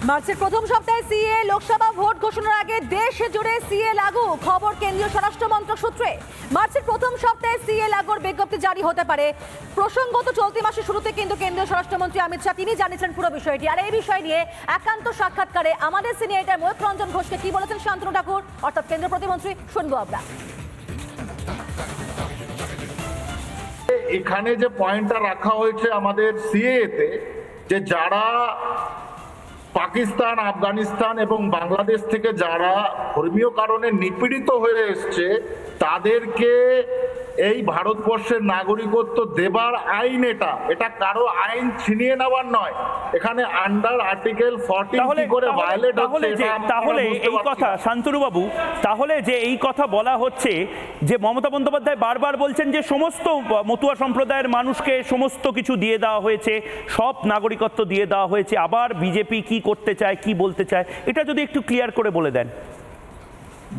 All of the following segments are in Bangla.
মার্চের প্রথম সপ্তাহে সিএ লোকসভা ভোট ঘোষণার আগে দেশ জুড়ে সিএ লাগু, খবর কেন্দ্রীয় স্বরাষ্ট্র মন্ত্রক সূত্রে। মার্চের প্রথম সপ্তাহে সিএ লাগুর বিজ্ঞপ্তি জারি হতে পারে। প্রসঙ্গত চলতি মাসের শুরুতে কিন্তু কেন্দ্রীয় স্বরাষ্ট্রমন্ত্রী অমিত শাহ তিনি জানিয়েছেন পুরো বিষয়টি। আর এই বিষয় নিয়ে একান্ত সাক্ষাৎকারে আমাদের সিনিয়র এডিটর ময়ূখ রঞ্জন ঘোষকে কি বলেছেন শান্তনু ঠাকুর অর্থাৎ কেন্দ্রীয় প্রতিমন্ত্রী, শুনবো আমরা। এখানে যে পয়েন্টটা রাখা হয়েছে আমাদের সিএতে, যে যারা পাকিস্তান, আফগানিস্তান এবং বাংলাদেশ থেকে যারা ধর্মীয় কারণে নিপীড়িত হয়ে এসছে তাদেরকে এই ভারতবর্ষের নাগরিকত্ব দেবার আইন, এটা কারো আইন ছিনিয়ে নেওয়ার নয়। এখানে আন্ডার আর্টিকেল 14 করে ভায়োলেট হচ্ছে। তাহলে এই কথা শান্তনু বাবু, তাহলে যে এই কথা বলা হচ্ছে যে মমতা বন্দ্যোপাধ্যায় বারবার বলছেন যে সমস্ত মতুয়া সম্প্রদায়ের মানুষকে সমস্ত কিছু দিয়ে দেওয়া হয়েছে, সব নাগরিকত্ব দিয়ে দেওয়া হয়েছে, আবার বিজেপি কি করতে চায়, কি বলতে চায়, এটা যদি একটু ক্লিয়ার করে বলে দেন।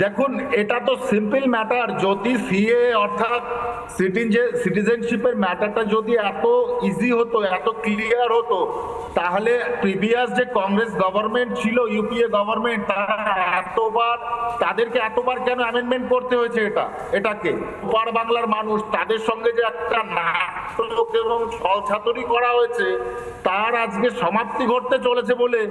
দেখুন, এটা তো সিম্পল ম্যাটার। যদি সিএ অর্থাৎ সিটিজেনশিপের ম্যাটারটা যদি এত ইজি হতো, এত ক্লিয়ার হতো, তাহলে প্রিভিয়াস যে কংগ্রেস গভর্নমেন্ট ছিল, ইউপিএ গভর্নমেন্ট, তাদেরকে এতবার কেন অ্যামেন্ডমেন্ট করতে হয়েছে? এটাকে ওপার বাংলার মানুষ, তাদের সঙ্গে যে একটা নাটক এবং ছলছাতুরি করা হয়েছে, তার আজকে সমাপ্তি ঘটতে চলেছে বলে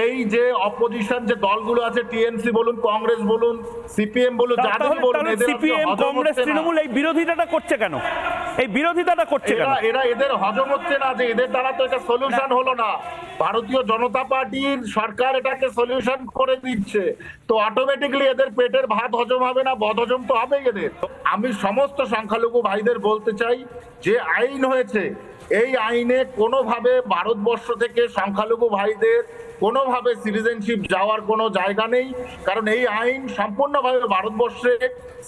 এই যে অপোজিশন যে দলগুলো আছে, টিএমসি বলুন, কংগ্রেস বলুন, সিপিএম বলুন, যাদের বলুন, সিপিএম, কংগ্রেস, তৃণমূল এই বিরোধিতাটা করছে কেন? এই বিরোধিতাটা করছে কেন? এদের হজম হচ্ছে না যে এদের দ্বারা তো এটা সলিউশন হলো না। ভারতীয় জনতা পার্টির সরকার এটাকে সলিউশন করে দিচ্ছে, তো অটোমেটিক্যালি এদের পেটের ভাত হজম হবে না, বদহজম তো হবে এদের। আমি সমস্ত সংখ্যালঘু ভাইদের বলতে চাই, যে আইন হয়েছে, এই আইনে কোনোভাবে ভারতবর্ষ থেকে সংখ্যালঘু ভাইদের কোনোভাবে সিটিজেনশিপ যাওয়ার কোনো জায়গা নেই। কারণ এই আইন সম্পূর্ণভাবে ভারতবর্ষে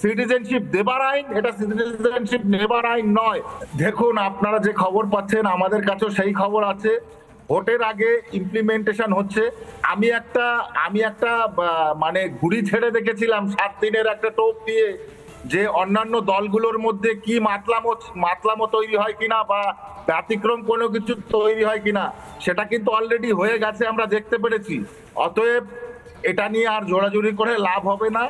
সিটিজেনশিপ দেবার আইন, এটা সিটিজেনশিপ নেবার আইন নয়। দেখুন, আপনারা যে খবর পাচ্ছেন আমাদের কাছেও সেই খবর আছে। ভোটের আগে ইমপ্লিমেন্টেশন হচ্ছে। আমি একটা মানে ঘুড়ি ছেড়ে দেখেছিলাম 7 দিনের একটা টোপ দিয়ে, যে অন্যান্য দলগুলোর মধ্যে কি মাতলামো তৈরি হয় কিনা বা ব্যতিক্রম কোনো কিছু তৈরি হয় কিনা, সেটা কিন্তু অলরেডি হয়ে গেছে, আমরা দেখতে পেরেছি। অতএব এটা নিয়ে আর জোড়াজুড়ি করে লাভ হবে না।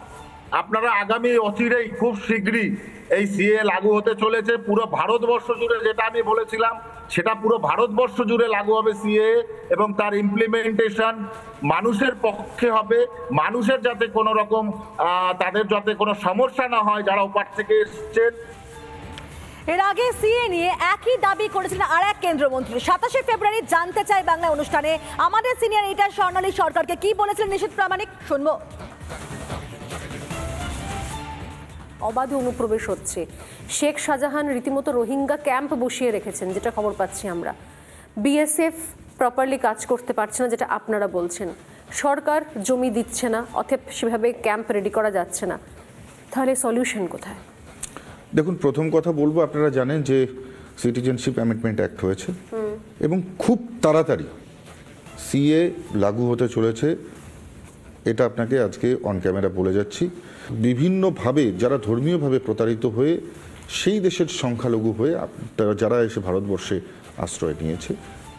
আপনারা আগামী অচিরেই খুব শীঘ্রই এই সিএ লাগু হতে চলেছে পুরো ভারতবর্ষ জুড়ে। যেটা আমি বলেছিলাম সেটা পুরো ভারতবর্ষ জুড়ে লাগু হবে সিএ, এবং তার ইমপ্লিমেন্টেশন মানুষের পক্ষে হবে। মানুষের যাতে কোনো রকম তাদের যাতে কোনো সমস্যা না হয় যারা ওপার থেকে এসেছেন। এর আগে সিএ নিয়ে একই দাবি করেছিলেন আর এক কেন্দ্রমন্ত্রী। 27 ফেব্রুয়ারি জানতে চাই বাংলা অনুষ্ঠানে আমাদের সিনিয়র এডিটর স্বর্ণালী সরকারকে কি বলেছিলেন নিশীথ প্রামাণিক, শুনবো। অবাধে অনুপ্রবেশ হচ্ছে। শেখ শাহজাহান রীতিমতো রোহিঙ্গা ক্যাম্প বসিয়ে রেখেছেন, যেটা খবর পাচ্ছি আমরা। বিএসএফ প্রপারলি কাজ করতে পারছে না, যেটা আপনারা বলছেন। সরকার জমি দিচ্ছে না, অতএব সেভাবে ক্যাম্প রেডি করা যাচ্ছে না। তাহলে সলিউশন কোথায়? দেখুন, প্রথম কথা বলবো, আপনারা জানেন যে সিটিজেনশিপ অ্যামেন্ডমেন্ট অ্যাক্ট হয়েছে এবং খুব তাড়াতাড়ি সিএ লাগু হতে চলেছে। এটা আপনাকে আজকে অন ক্যামেরা বলে যাচ্ছি। বিভিন্নভাবে যারা ধর্মীয়ভাবে প্রতারিত হয়ে সেই দেশের সংখ্যালঘু হয়ে যারা এসে ভারতবর্ষে আশ্রয় নিয়েছে,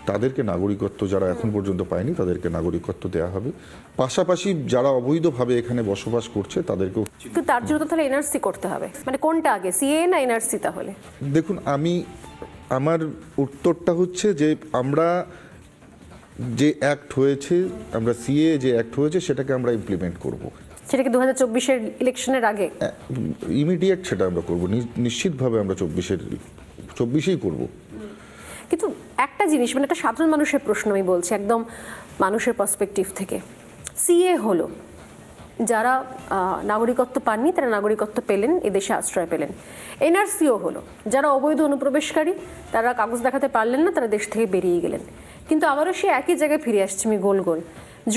তাদেরকে নাগরিকত্ব, যারা এখন পর্যন্ত পায়নি তাদেরকে নাগরিকত্ব দেওয়া হবে। পাশাপাশি যারা অবৈধভাবে এখানে বসবাস করছে তাদেরকেও। কিন্তু তার জন্য তো তাহলে এনআরসি করতে হবে। মানে কোনটা আগে, সিএ না এনআরসি? তাহলে দেখুন, আমার উত্তরটা হচ্ছে যে আমরা যে অ্যাক্ট হয়েছে, আমরা সিএ যে অ্যাক্ট হয়েছে সেটাকে আমরা ইমপ্লিমেন্ট করব। সেটা কি 2024-এর ইলেকশনের আগে? ইমিডিয়েট সেটা আমরা করব, নিশ্চিতভাবে আমরা 24-এই করব। কিন্তু একটা জিনিস, মানে একটা সাধারণ মানুষের প্রশ্ন আমি বলছি, একদম মানুষের পার্সপেক্টিভ থেকে। সিএ হলো, যারা নাগরিকত্ব পাননি তারা নাগরিকত্ব পেলেন, এদেশে আশ্রয় পেলেন। এনআরসিও হলো, যারা অবৈধ অনুপ্রবেশকারী তারা কাগজ দেখাতে পারলেন না, তারা দেশ থেকে বেরিয়ে গেলেন। কিন্তু আবারও সে একই জায়গায় ফিরে আসছে, আমি গোল গোল।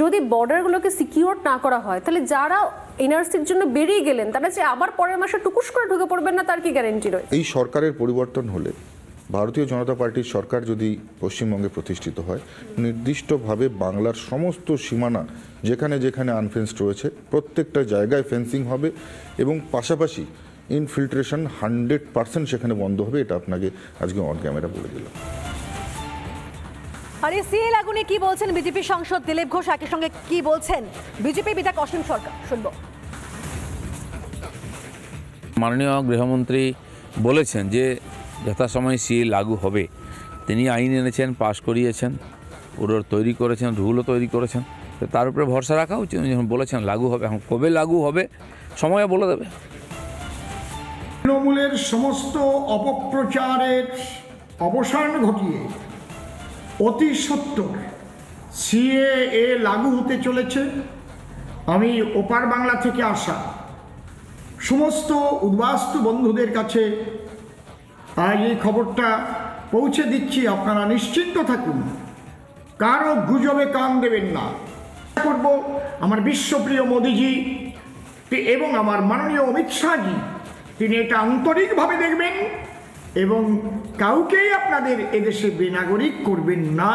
যদি বর্ডারগুলোকে সিকিউর না করা হয়, তাহলে যারা এনআরসির জন্য বেরিয়ে গেলেন তারা যে আবার পরের মাসে টুকুস করে ঢুকে পড়বেন না, তার কি গ্যারেন্টি রয়েছে? এই সরকারের পরিবর্তন হলে, ভারতীয় জনতা পার্টির সরকার যদি পশ্চিমবঙ্গে প্রতিষ্ঠিত হয়, নির্দিষ্টভাবে বাংলার সমস্ত সীমানা যেখানে যেখানে আনফেন্সড রয়েছে প্রত্যেকটা জায়গায় ফেন্সিং হবে, এবং পাশাপাশি ইনফিল্ট্রেশন 100% সেখানে বন্ধ হবে। এটা আপনাকে আজকে অন ক্যামেরা বলে দিলাম। আর এই সিএ লাগু নিয়ে কি বলছেন বিজেপি সাংসদ দিলীপ ঘোষ, একই সঙ্গে কি বলছেন বিজেপি বিধায়ক অসীম সরকার, শুনবো। মাননীয় গৃহমন্ত্রী বলেছেন যে যথাসময়ে সিএ লাগু হবে। তিনি আইন এনেছেন, পাশ করিয়েছেন, পুরো তৈরি করেছেন, রুলও তৈরি করেছেন। তো তার উপরে ভরসা রাখা উচিত। যখন বলেছেন লাগু হবে, এখন কবে লাগু হবে সময় বলে দেবে। তৃণমূলের সমস্ত অপপ্রচারের অবসান ঘটিয়ে অতি সত্বর সিএএ লাগু হতে চলেছে। আমি ওপার বাংলা থেকে আসা সমস্ত উদ্বাস্তু বন্ধুদের কাছে আজ এই খবরটা পৌঁছে দিচ্ছি, আপনারা নিশ্চিন্ত থাকুন, কারো গুজবে কান দেবেন না। করব আমার বিশ্বপ্রিয় মোদিজি এবং আমার মাননীয় অমিত শাহজি, তিনি এটা আন্তরিকভাবে দেখবেন এবং কাউকেই আপনাদের এদেশে বেনাগরিক করবেন না।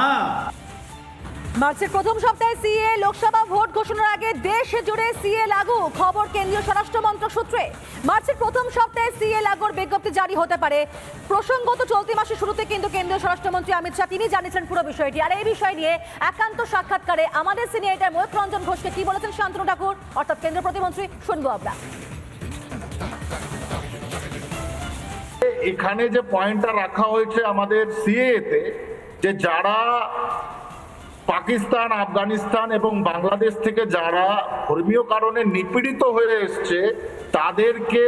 মার্চের প্রথম সপ্তাহে সিএ লোকসভা ভোট ঘোষণার আগে দেশ জুড়ে সিএ লাগু, খবর কেন্দ্রীয় স্বরাষ্ট্র মন্ত্রক সূত্রে। মার্চের প্রথম সপ্তাহে সিএ লাগুর বিজ্ঞপ্তি জারি হতে পারে। প্রসঙ্গত চলতি মাসের শুরুতে কিন্তু কেন্দ্রীয় স্বরাষ্ট্রমন্ত্রী অমিত শাহ তিনি জানিয়েছেন পুরো বিষয়টি। আর এই বিষয় নিয়ে একান্ত সাক্ষাৎকারে আমাদের সিনিয়র ময়ূখ রঞ্জন ঘোষকে কি বলেছেন শান্তনু ঠাকুর অর্থাৎ কেন্দ্রীয় প্রতিমন্ত্রী, শুনবো আমরা। এখানে যে পয়েন্টটা রাখা হয়েছে আমাদের সিএতে, যে যারা পাকিস্তান, আফগানিস্তান এবং বাংলাদেশ থেকে যারা ধর্মীয় কারণে নিপীড়িত হয়ে এসছে তাদেরকে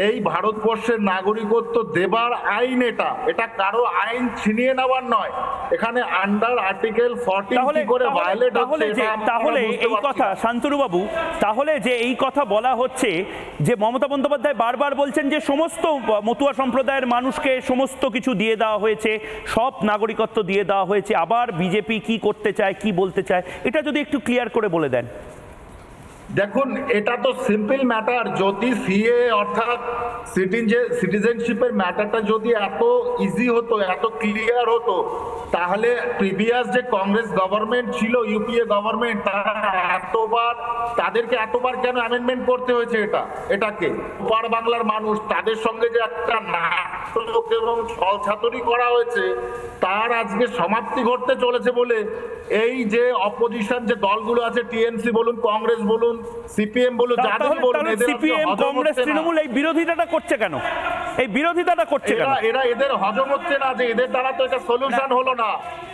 এই ভারতবর্ষের নাগরিকত্ব দেবার আইন, এটা কারো আইন ছিনিয়ে নেওয়ার নয়। এখানে আন্ডার আর্টিকেল 14 কি করে ভায়োলেট হচ্ছে। তাহলে এই কথা শান্তনু বাবু, তাহলে যে এই কথা বলা হচ্ছে যে মমতা বন্দ্যোপাধ্যায় বারবার বলছেন যে সমস্ত মতুয়া সম্প্রদায়ের মানুষকে সমস্ত কিছু দিয়ে দেওয়া হয়েছে, সব নাগরিকত্ব দিয়ে দেওয়া হয়েছে, আবার বিজেপি কি করতে চায়, কি বলতে চায়, এটা যদি একটু ক্লিয়ার করে বলে দেন। দেখুন, এটা তো সিম্পল ম্যাটার। যদি সিএ অর্থাৎ সিটিজেনশিপের ম্যাটারটা যদি এত ইজি হতো, এত ক্লিয়ার হতো, তাহলে প্রিভিয়াস যে কংগ্রেস গভর্নমেন্ট ছিল, ইউপিএ গভর্নমেন্ট, তাদেরকে এতবার কেন অ্যামেন্ডমেন্ট করতে হয়েছে এটাকে? ওপার বাংলার মানুষ, তাদের সঙ্গে যে একটা নাটক এবং ছলছাতুরি করা হয়েছে, তার আজকে সমাপ্তি ঘটতে চলেছে বলে এই যে অপোজিশন যে দলগুলো আছে, টিএমসি বলুন, কংগ্রেস বলুন, সিপিএম বলুন, যাদের বলুন, সিপিএম, কংগ্রেস, তৃণমূল এই বিরোধিতাটা করছে কেন? এই বিরোধিতাটা করছে কেন? এদের হজম হচ্ছে না যে এদের দ্বারা তো এটা সলিউশন হলো না।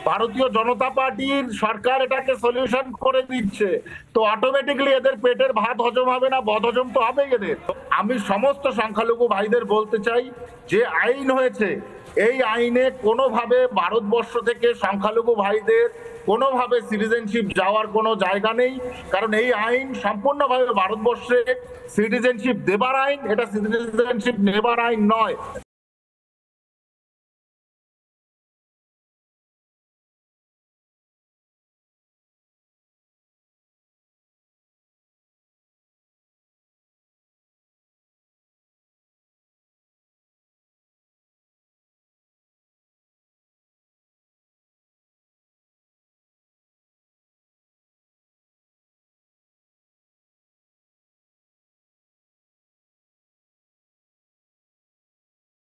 ভারতীয় জনতা পার্টির সরকার এটাকে সলিউশন করে দিচ্ছে, তো অটোমেটিক্যালি এদের পেটের ভাত হজম হবে না, বদহজম তো হবেই এদের। আমি সমস্ত সংখ্যালঘু ভাইদের বলতে চাই, যে আইন হয়েছে এই আইনে কোনোভাবে ভারতবর্ষ থেকে সংখ্যালঘু ভাইদের কোনোভাবে সিটিজেনশিপ যাওয়ার কোনো জায়গা নেই। কারণ এই আইন সম্পূর্ণভাবে ভারতবর্ষে সিটিজেনশিপ দেবার আইন, এটা সিটিজেনশিপ নেবার আইন নয়।